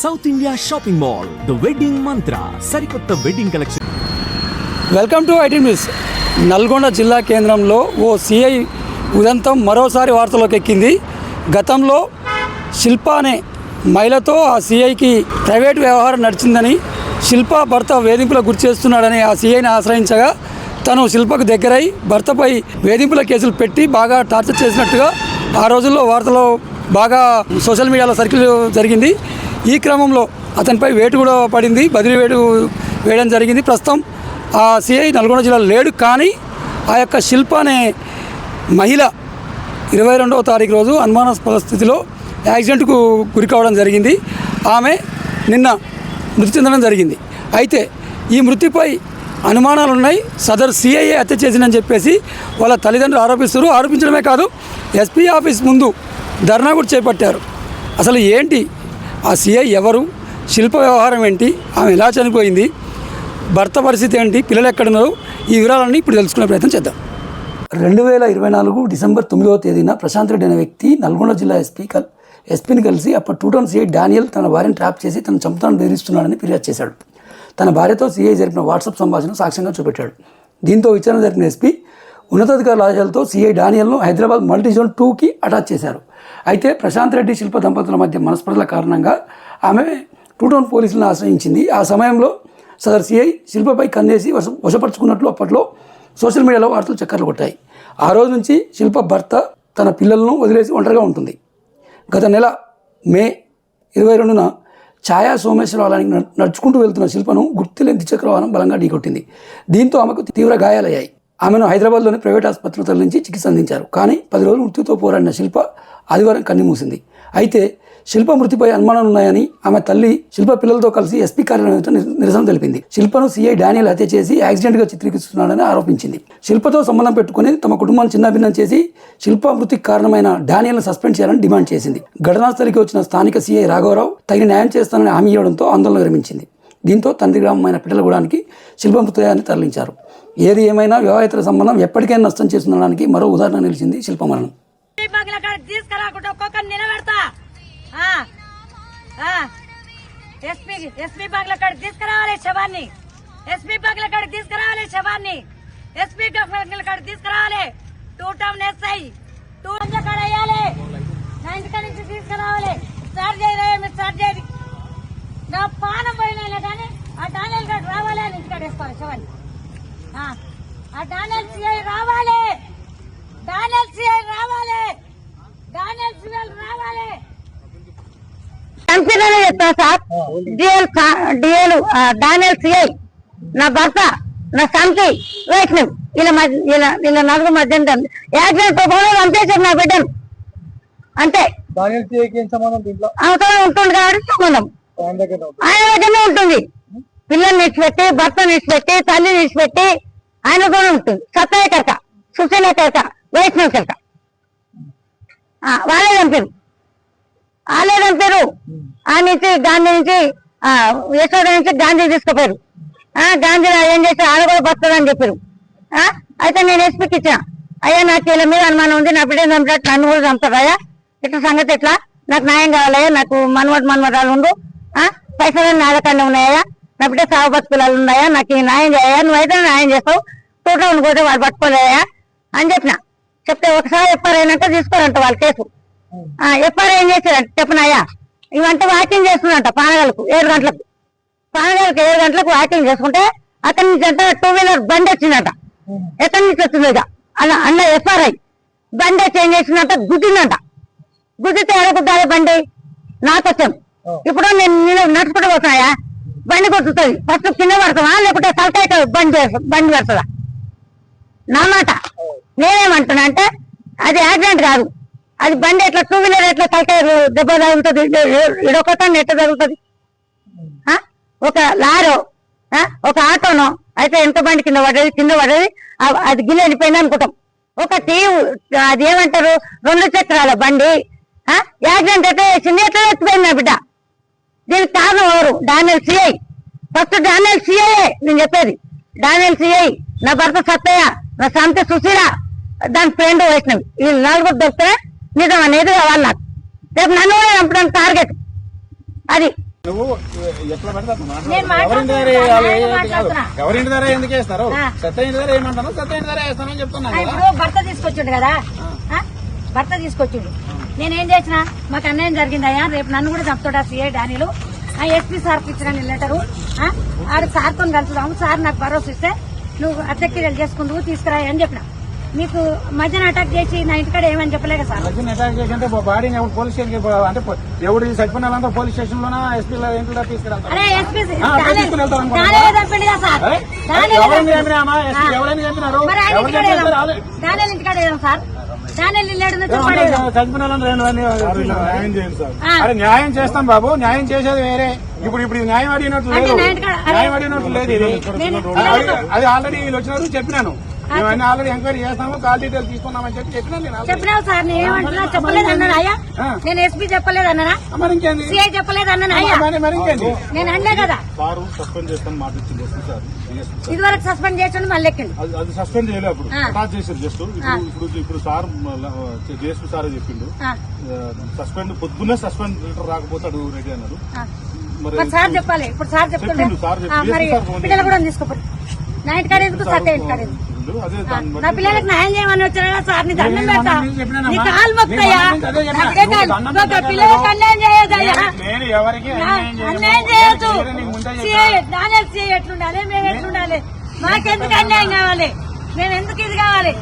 South India shopping mall the wedding మంత్ర సరికొత్త wedding collection. Welcome to IT news. Nalgonda జిల్లా కేంద్రంలో ఓ CI ఉదంతం మరోసారి వార్తలోకి ఎక్కింది. గతంలో శిల్ప అనే మహిళతో ఆ సిఐకి ప్రైవేట్ వ్యవహారం నడిచిందని, శిల్ప భర్త వేధింపులకు గురి చేస్తున్నాడని ఆ సిఐని ఆశ్రయించగా తను శిల్పకు దగ్గరై భర్తపై వేధింపుల కేసులు పెట్టి బాగా టార్చర్ చేసినట్టుగా ఆ రోజుల్లో వార్తలో బాగా సోషల్ మీడియాలో సర్కిల్ జరిగింది. ఈ క్రమంలో అతనిపై వేటు కూడా పడింది, బదిలీ వేటు వేయడం జరిగింది. ప్రస్తుతం ఆ సిఐ నల్గొండ జిల్లాలో లేడు. కానీ ఆ యొక్క శిల్ప అనే మహిళ 22వ తారీఖు రోజు అనుమానాస్పద స్థితిలో యాక్సిడెంట్కు గురి కావడం జరిగింది. ఆమె నిన్న మృతి చెందడం జరిగింది. అయితే ఈ మృతిపై అనుమానాలు ఉన్నాయి. సదరు సిఐఏ హత్య చేసిందని చెప్పేసి వాళ్ళ తల్లిదండ్రులు ఆరోపిస్తారు. ఆరోపించడమే కాదు, ఎస్పీ ఆఫీస్ ముందు ధర్నా కూడా చేపట్టారు. అసలు ఏంటి ఆ సిఐ ఎవరు, శిల్ప వ్యవహారం ఏంటి, ఆమె ఎలా చనిపోయింది, భర్త పరిస్థితి ఏంటి, పిల్లలు ఎక్కడున్నారు, ఈ వివరాలన్నీ ఇప్పుడు తెలుసుకునే ప్రయత్నం చేద్దాం. 2024 డిసెంబర్ 9వ తేదీన ప్రశాంత్ రెడ్డి అనే వ్యక్తి నల్గొండ జిల్లా ఎస్పీని కలిసి అప్పటి 2 సిఐ డానియల్ తన భార్యను ట్రాప్ చేసి తను చంపుతాను బెదిరిస్తున్నాడని ఫిర్యాదు చేశాడు. తన భార్యతో సిఐ జరిపిన వాట్సాప్ సంభాషణ సాక్ష్యంగా చూపెట్టాడు. దీంతో విచారణ జరిపిన ఎస్పీ ఉన్నతాధికారుల ఆదేశాలతో సిఐ డానియల్ను హైదరాబాద్ మల్టీజోన్ 2కి అటాచ్ చేశారు. అయితే ప్రశాంత్ రెడ్డి శిల్ప దంపతుల మధ్య మనస్పర్ధల కారణంగా ఆమె 2 టౌన్ పోలీసులను ఆశ్రయించింది. ఆ సమయంలో సదర్ సిఐ శిల్పపై కన్నేసి వశపరుచుకున్నట్లు అప్పట్లో సోషల్ మీడియాలో వార్తలు చక్కర్లు కొట్టాయి. ఆ రోజు నుంచి శిల్ప భర్త తన పిల్లలను వదిలేసి ఒంటరిగా ఉంటుంది. గత నెల మే 22న ఛాయా సోమేశ్వరరావుకి నడుచుకుంటూ వెళ్తున్న శిల్పను గుర్తులేని ద్విచక్ర వాహనం బలంగా ఢీకొట్టింది. దీంతో ఆమెకు తీవ్ర గాయాలయ్యాయి. ఆమెను హైదరాబాద్లోని ప్రైవేట్ ఆసుపత్రిలో తరలించి చికిత్స అందించారు. కానీ 10 రోజులు మృత్యుతో పోరాడిన శిల్ప ఆదివారం కన్నుమూసింది. అయితే శిల్ప మృతిపై అనుమానాలు ఉన్నాయని ఆమె తల్లి శిల్ప పిల్లలతో కలిసి ఎస్పీ కార్యాలయం నిరసన తెలిపింది. శిల్పను సిఐ డానియల్ హత్య చేసి యాక్సిడెంట్గా చిత్రీకరిస్తున్నాడని ఆరోపించింది. శిల్పతో సంబంధం పెట్టుకుని తమ కుటుంబాన్ని చిన్నాభిన్నం చేసి శిల్ప మృతికి కారణమైన డానియల్ను సస్పెండ్ చేయాలని డిమాండ్ చేసింది. ఘటనా స్థలికి వచ్చిన స్థానిక సిఐ రాఘవరావు తగిన న్యాయం చేస్తానని హామీ ఇవ్వడంతో ఆందోళన విరమించింది. దీంతో తండ్రి గ్రామమైన పిట్టలగూడానికి శిల్ప మృతదేహాన్ని తరలించారు. ఏది ఏమైనా వివాహేతర సంబంధం ఎప్పటికైనా నష్టం చేస్తుండడానికి మరో ఉదాహరణ నిలిచింది శిల్ప మరణం. ఎస్పీ బాగ్ల కాడికి తీసుకురావాలి శవాన్ని, ఎస్పీ బాగ్ల కాడికి తీసుకురావాలి శవాన్ని, ఎస్పీ బాగ్ల కాడికి తీసుకురావాలి. 2 టౌన్ ఎస్ఐ 2 కాడ వేయాలి, 9th కాడ నుంచి తీసుకురావాలి. స్టార్ట్ చేయాలి. నా పానం పోయినా కానీ ఆ డానియల్ గారు రావాలి అని ఇంటికాడ వేసుకోవాలి శవాన్ని. ఆ డానియల్ సిఐ రావాలి, డానియల్ సిఐ రావాలి, డానియల్ సిఐ రావాలి. కంపెనీలో చెప్తాను సార్. డానియల్ సిఐ నా భర్త, నా సంతి వైష్ణవ్, ఇలా 4 మధ్య యాక్సిడెంట్ రూపంలో చంపేశారు నా బిడ్డను. అంతే అవసరం ఉంటుంది కాబట్టి సంబంధం ఆయన దగ్గరనే ఉంటుంది. పిల్లల్ని నిడిచిపెట్టి, భర్తను నిడిచిపెట్టి, తల్లిని నిడిచిపెట్టి ఆయనతోనే ఉంటుంది. సత్తయ్య కరక, సుశీల కరక, వైష్ణవ్ కరక వాళ్ళే చంపారు. ఆ నుంచి గాంధీ నుంచి యశోద నుంచి గాంధీ తీసుకుపోయారు. గాంధీలో ఏం చేసి ఆడ కూడా బతుందని చెప్పారు. అయితే నేను ఎస్పీకి ఇచ్చిన, అయ్యా నాకు వీళ్ళ మీద అనుమానం ఉంది, నా బిడ్డ చంపినట్టు నన్ను కూడా చంపుతారయ్యా, ఇట్లా సంగతి ఎట్లా, నాకు న్యాయం కావాలయ్యా, నాకు మనవరాలు ఉండు, పైసలు నా దగ్గరనే ఉన్నాయా, నా బిడ్డ సాగు బతుకులాలు ఉన్నాయా, నాకు ఈ న్యాయం చేయా, నువ్వైతే న్యాయం చేస్తావు, తోట ఉండిపోతే వాళ్ళు పట్టుకోలేయా అని చెప్పిన. చెప్తే ఒకసారి ఎఫ్ఐఆర్ అయినాక తీసుకోరంట వాళ్ళ కేసు. ఎఫ్ఐఆర్ ఏం చేశారంట చెప్పినాయా, ఇవంతా వాకింగ్ చేస్తున్నట్ట పానగలకు 7 గంటలకు, 7 గంటలకు వాకింగ్ చేసుకుంటే అక్కడి నుంచి అంటే 2 వీలర్ బండి వచ్చిందట. ఎక్కడి నుంచి వచ్చింది ఇక అన్న ఎఫ్ఐఆర్ బండి వచ్చి ఏం చేసిందంట, గుద్దిందంట. గుద్దితే ఎడగుద్దాలి బండి నాకు వచ్చాం. ఇప్పుడు నేను నడుచుకుంటూ పోతున్నాయా, బండి గుర్తుంది. ఫస్ట్ కింద పడతావా లేకపోతే తలకాయ బండి పెడతాదా? నా మాట నేనేమంటున్నా అంటే అది యాక్సిడెంట్ కాదు, అది బండి ఎట్లా 2 వీలర్ ఎట్లా తలకాయ దెబ్బ తగులుతుంది, ఇడొకటాన్ని ఎట్లా తగులుతుంది? ఒక లారో ఒక ఆటోనో అయితే ఎంత బండి కింద పడ్డది అది గిన్నె వెళ్ళిపోయింది అనుకుంటాం. ఒక అది ఏమంటారు 2 చక్రాల బండి యాక్సిడెంట్ ఎట్లా చేసింది, ఎట్లా ఎత్తిపోయింది నా బిడ్డ. దీనికి కారణం ఎవరు? Daniel CI. First Daniel CI నేను చెప్పేది. డానియల్ సిఐ, నా భర్త సత్తయ్య, నా సంత సుశీల, దాని ఫ్రెండ్ వైష్ణవి, వీళ్ళు 4 దొరికితే నిజం అనేది కావాలి నాకు. రేపు నన్ను కూడా చంపడానికి టార్గెట్ అది. నువ్వు ఎట్లా పెడతా నేను ఎవరింటి మాట్లాడుతున్నా. ఎవరింటి ధర ఎందుకు వేస్తారు ఆ. సత్త ఇంటి ధర ఏమంటాను సత్త ఇంటి ధర వేస్తానని చెప్తున్నా కదా. ఇప్పుడు భర్త తీసుకొచ్చిండు కదా భర్త తీసుకొచ్చిండు నేనేం చేసిన మాకు అన్యాయం జరిగిందయ్యా రేపు నన్ను కూడా చంపుతాడా సిఐ డానీలు ఎస్పీ సార్కి ఇచ్చిన నేను లెటరు ఆడ సార్తో కలుసుదాము సార్ నాకు భరోసా ఇస్తే నువ్వు అధ్యక్షులు చేసుకుందుకు తీసుకురా అని చెప్పిన మీకు మధ్యన అటాక్ చేసి నా ఇంటికాడ ఏమని చెప్పలేక సార్ అటాక్ చేసి అంటే బాడీని ఎవరు పోలీస్ స్టేషన్ అంటే ఎవరు చచ్చిపోయిన వాళ్ళంతా పోలీస్ స్టేషన్ లోనా ఎస్పీ ఇంట్లో తీసుకెళ్తారు. అరే ఎస్పీ తీసుకుని వెళ్తారు అనుకుంటున్నా. చంపండి కదా సార్ ఎవరైనా చంపినామా ఎస్పీ ఎవరైనా చంపినారు మరి ఆయన ఎవరు ఇంటికాడ చంపినారు రాలే. డానియల్ ఇంటికాడ ఏదాం సార్ డానియల్ ఇల్లాడు చెప్పండి చచ్చిపోయిన వాళ్ళని అరే న్యాయం చేస్తాం బాబు న్యాయం చేసేది వేరే ఇప్పుడు ఇప్పుడు న్యాయం అడిగినట్లు లేదు న్యాయం అడిగినట్లు లేదు ఇది అది ఆల్రెడీ వీళ్ళు వచ్చినారు చెప్పినాను మేమన్నీ ఆల్రెడీ ఎంక్వైరీ చేస్తాము కాల్ డీటెయిల్స్ తీసుకున్నామని చెప్పినాను నేను చెప్పినావు సార్ నేను ఏమంటున్నా చెప్పలేదు అన్నాను అయ్యా నేను ఎస్పీ చెప్పలేదు అన్నానా మరి ఇంకేంది సిఐ చెప్పలేదు అన్నాను అయ్యా మరి ఇంకేంది నేను అనలే కదా సారు సస్పెండ్ చేస్తాను మాట ఇచ్చింది ఎస్పీ సార్ ఇదివరకు సస్పెండ్ చేసాను మళ్ళీ ఎక్కిండు అది సస్పెండ్ చేయలేదు అప్పుడు స్టార్ట్ చేశారు జస్ట్ ఇప్పుడు సార్ డిఎస్పీ సారే చెప్పిండు సస్పెండ్ పొద్దున్నే సస్పెండ్ లెటర్ రాకపోతే అడుగు రెడీ అన్నారు మరి సార్ చెప్పాలి ఇప్పుడు సార్ చెప్తుండే మరి పిల్లలు కూడా తీసుకోపోయి నా ఇంటికాడ ఎందుకు సత్య ఇంటికాడ ఎందుకు అదే నా పిల్లలకు న్యాయం చేయమని వచ్చారా సార్ నీ దండం పెడతా నీ కాలు మొక్కుతాయా పిల్లలకు అన్యాయం చేయొద్దయ్యా నేను ఎవరికి అన్యాయం చేయొద్దు నానే ఎట్లుండాలి మేము ఎట్లుండాలి మాకెందుకు అన్యాయం కావాలి మేము ఎందుకు ఇది కావాలి